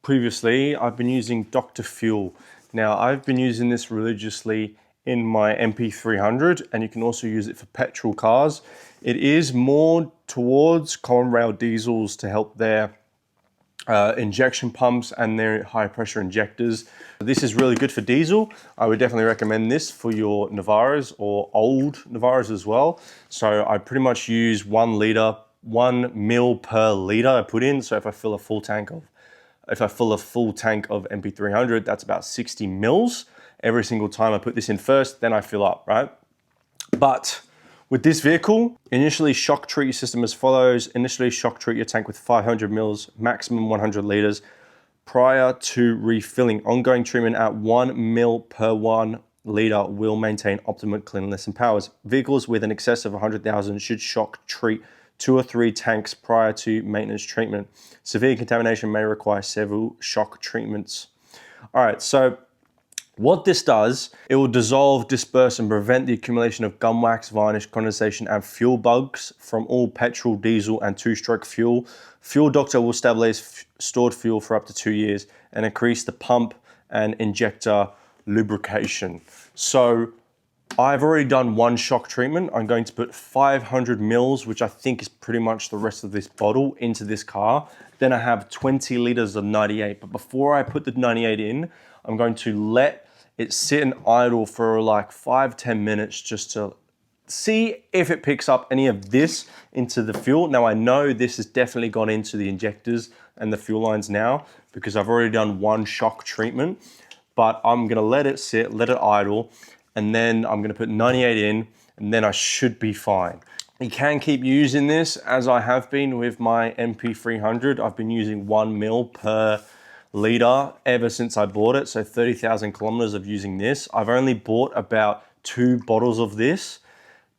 Previously, I've been using DoctorFuel. Now, I've been using this religiously in my MP300, and you can also use it for petrol cars. It is more towards common rail diesels to help their injection pumps and their high pressure injectors. This is really good for diesel. I would definitely recommend this for your Navaras or old Navaras as well. So I pretty much use 1 liter, 1 mil per liter I put in. So if I fill a full tank of MP300, that's about 60 mils. Every single time I put this in first, then I fill up, right? But with this vehicle, initially shock treat your system as follows. Initially shock treat your tank with 500 mils, maximum 100 liters prior to refilling. Ongoing treatment at 1 mil per 1 liter will maintain optimum cleanliness and powers. Vehicles with an excess of 100,000 should shock treat 2 or 3 tanks prior to maintenance treatment. Severe contamination may require several shock treatments. All right, so what this does, it will dissolve, disperse, and prevent the accumulation of gum wax, varnish, condensation, and fuel bugs from all petrol, diesel, and 2-stroke fuel. Fuel Doctor will stabilize stored fuel for up to 2 years and increase the pump and injector lubrication. So I've already done 1 shock treatment. I'm going to put 500 mils, which I think is pretty much the rest of this bottle, into this car. Then I have 20 liters of 98. But before I put the 98 in, I'm going to let it sit and idle for like 5-10 minutes just to see if it picks up any of this into the fuel. Now I know this has definitely gone into the injectors and the fuel lines now because I've already done 1 shock treatment, but I'm gonna let it sit, let it idle, and then I'm gonna put 98 in, and then I should be fine. You can keep using this as I have been with my MP300. I've been using 1 mil per liter ever since I bought it. So 30,000 kilometers of using this. I've only bought about 2 bottles of this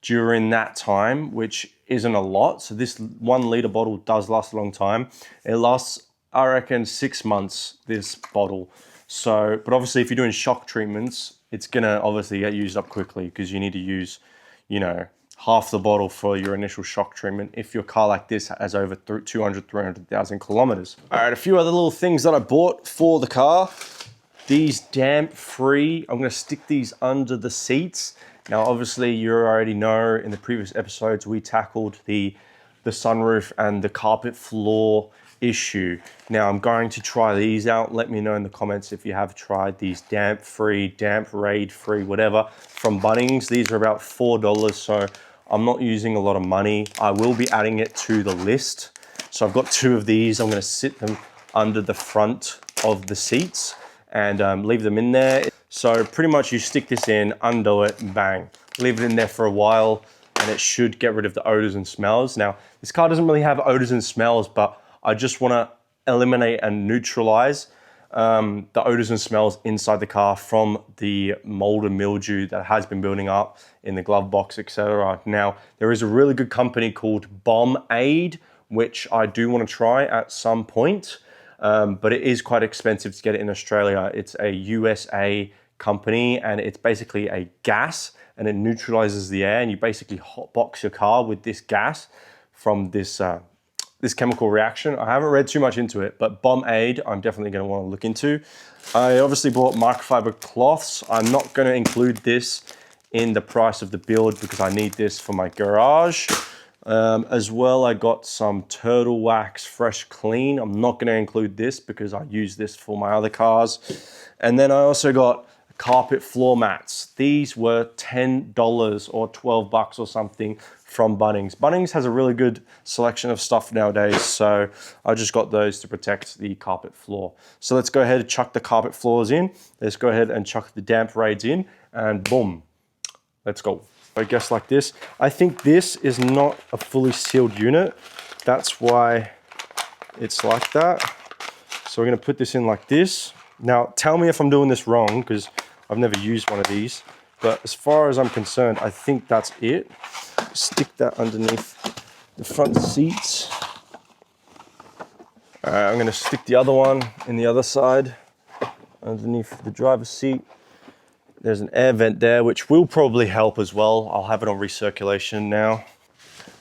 during that time, which isn't a lot. So this 1 liter bottle does last a long time. It lasts, I reckon, 6 months, this bottle. So, but obviously if you're doing shock treatments, it's gonna obviously get used up quickly because you need to use, you know, half the bottle for your initial shock treatment if your car like this has over 200, 300,000 kilometers. All right, a few other little things that I bought for the car. These DampRid, I'm gonna stick these under the seats. Now, obviously you already know in the previous episodes, we tackled the sunroof and the carpet floor issue. Now I'm going to try these out. Let me know in the comments if you have tried these DampRid, DampRid free, whatever, from Bunnings. These are about $4, so I'm not using a lot of money. I will be adding it to the list. So I've got 2 of these. I'm gonna sit them under the front of the seats and leave them in there. So pretty much you stick this in, undo it, and bang. Leave it in there for a while and it should get rid of the odors and smells. Now, this car doesn't really have odors and smells, but I just wanna eliminate and neutralize the odors and smells inside the car from the mold and mildew that has been building up in the glove box, etc. Now, there is a really good company called DampRid, which I do want to try at some point, but it is quite expensive to get it in Australia. It's a USA company and it's basically a gas and it neutralizes the air, and you basically hotbox your car with this gas from this chemical reaction. I haven't read too much into it, but DampRid I'm definitely gonna wanna look into. I obviously bought microfiber cloths. I'm not gonna include this in the price of the build because I need this for my garage. As well, I got some turtle wax fresh clean. I'm not gonna include this because I use this for my other cars. And then I also got carpet floor mats. These were $10 or 12 bucks or something from Bunnings. Bunnings has a really good selection of stuff nowadays, so I just got those to protect the carpet floor. So let's go ahead and chuck the carpet floors in. Let's go ahead and chuck the DampRids in, and boom, let's go. I guess like this. I think this is not a fully sealed unit. That's why it's like that. So we're gonna put this in like this. Now, tell me if I'm doing this wrong, because I've never used one of these, but as far as I'm concerned, I think that's it. Stick that underneath the front seats. All right, I'm gonna stick the other one in the other side, underneath the driver's seat. There's an air vent there, which will probably help as well. I'll have it on recirculation now.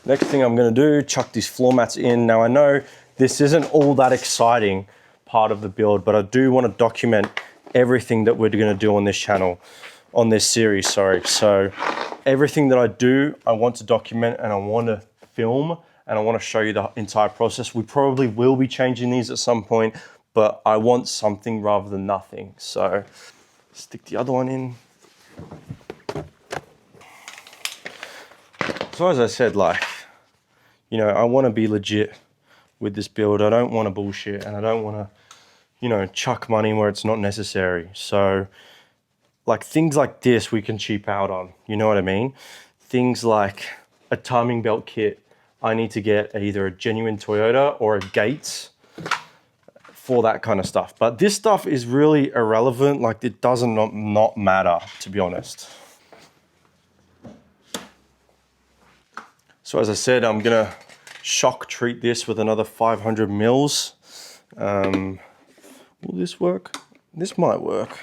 Next thing I'm gonna do, chuck these floor mats in. Now I know this isn't all that exciting part of the build, but I do want to document everything that we're going to do on this channel, on this series, sorry. So everything that I do, I want to document and I want to film and I want to show you the entire process. We probably will be changing these at some point, but I want something rather than nothing. So stick the other one in. So as I said, like, you know, I want to be legit with this build. I don't want to bullshit and I don't want to, you know, chuck money where it's not necessary. So like things like this we can cheap out on, you know what I mean? Things like a timing belt kit, I need to get either a genuine Toyota or a Gates for that kind of stuff. But this stuff is really irrelevant. Like it doesn't not matter, to be honest. So as I said, I'm gonna shock treat this with another 500 mils. Will this work? This might work.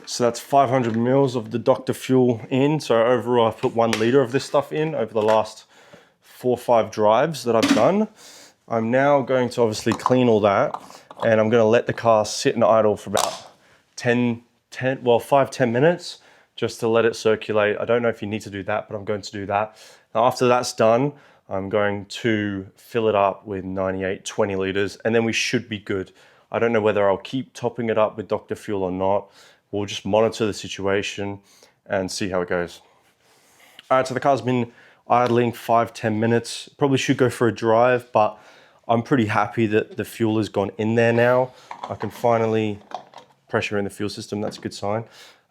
So that's 500 mils of the DoctorFuel in. So overall I've put 1 liter of this stuff in over the last 4 or 5 drives that I've done. I'm now going to obviously clean all that and I'm going to let the car sit and idle for about 5-10 minutes just to let it circulate. I don't know if you need to do that, but I'm going to do that. Now after that's done, I'm going to fill it up with 98 20 liters and then we should be good. I don't know whether I'll keep topping it up with DoctorFuel or not. We'll just monitor the situation and see how it goes. All right, so the car's been idling 5-10 minutes. Probably should go for a drive, but I'm pretty happy that the fuel has gone in there now. I can finally pressure in the fuel system, that's a good sign.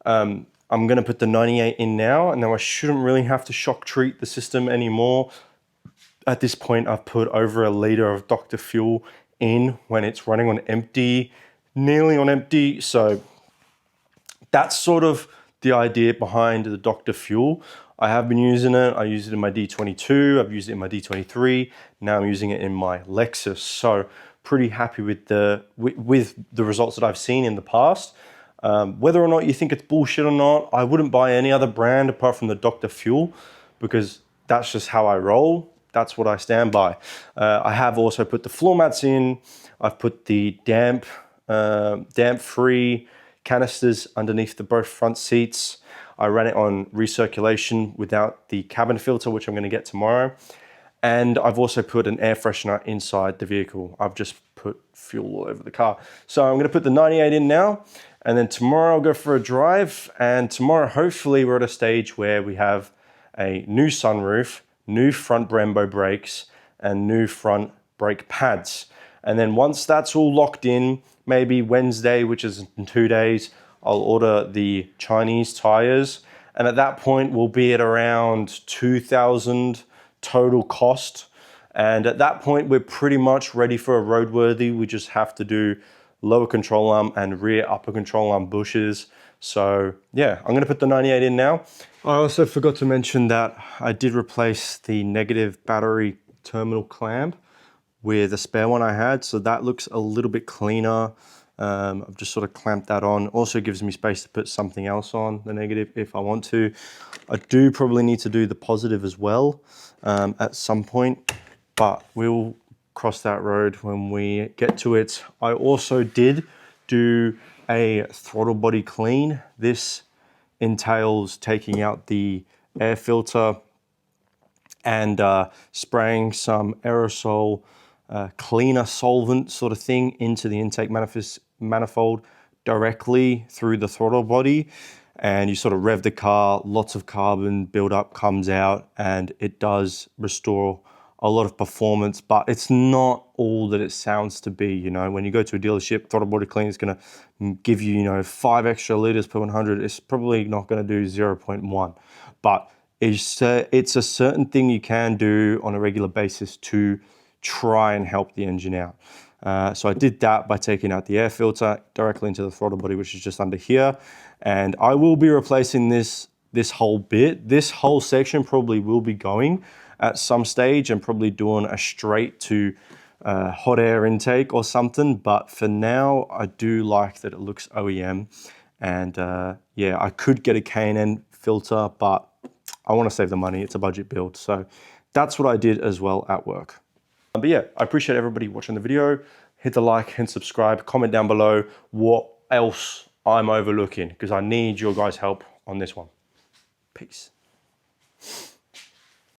I'm gonna put the 98 in now, and now I shouldn't really have to shock treat the system anymore. At this point, I've put over 1 liter of DoctorFuel in when it's running on empty, nearly on empty, so that's sort of the idea behind the DoctorFuel. I have been using it. I use it in my D22. I've used it in my D23. Now I'm using it in my Lexus. So pretty happy with the results that I've seen in the past. Whether or not you think it's bullshit or not, I wouldn't buy any other brand apart from the DoctorFuel because that's just how I roll. That's what I stand by. I have also put the floor mats in. I've put the damp-free canisters underneath the both front seats. I ran it on recirculation without the cabin filter, which I'm going to get tomorrow. And I've also put an air freshener inside the vehicle. I've just put fuel all over the car. So I'm going to put the 98 in now, and then tomorrow I'll go for a drive. And tomorrow, hopefully, we're at a stage where we have a new sunroof, new front Brembo brakes, and new front brake pads. And then once that's all locked in, maybe Wednesday, which is in 2 days, I'll order the Chinese tires. And at that point, we'll be at around 2,000 total cost. And at that point, we're pretty much ready for a roadworthy. We just have to do lower control arm and rear upper control arm bushes. So yeah, I'm gonna put the 98 in now. I also forgot to mention that I did replace the negative battery terminal clamp with a spare one I had, so that looks a little bit cleaner. I've just sort of clamped that on. Also gives me space to put something else on the negative if I want to. I do probably need to do the positive as well at some point, but we'll cross that road when we get to it. I also did do a throttle body clean. This entails taking out the air filter and spraying some aerosol cleaner solvent sort of thing into the intake manifold directly through the throttle body, and you sort of rev the car, lots of carbon buildup comes out, and it does restore a lot of performance, but it's not all that it sounds to be. You know, when you go to a dealership, throttle body clean is going to give you, 5 extra liters per 100. It's probably not going to do 0.1, but it's a certain thing you can do on a regular basis to try and help the engine out. So I did that by taking out the air filter directly into the throttle body, which is just under here. And I will be replacing this whole bit. This whole section probably will be going at some stage and probably doing a straight to hot air intake or something, but for now, I do like that it looks OEM. And yeah, I could get a K&N filter, but I want to save the money. It's a budget build. So that's what I did as well at work. But yeah, I appreciate everybody watching the video. Hit the like and subscribe, comment down below what else I'm overlooking, because I need your guys' help on this one. Peace.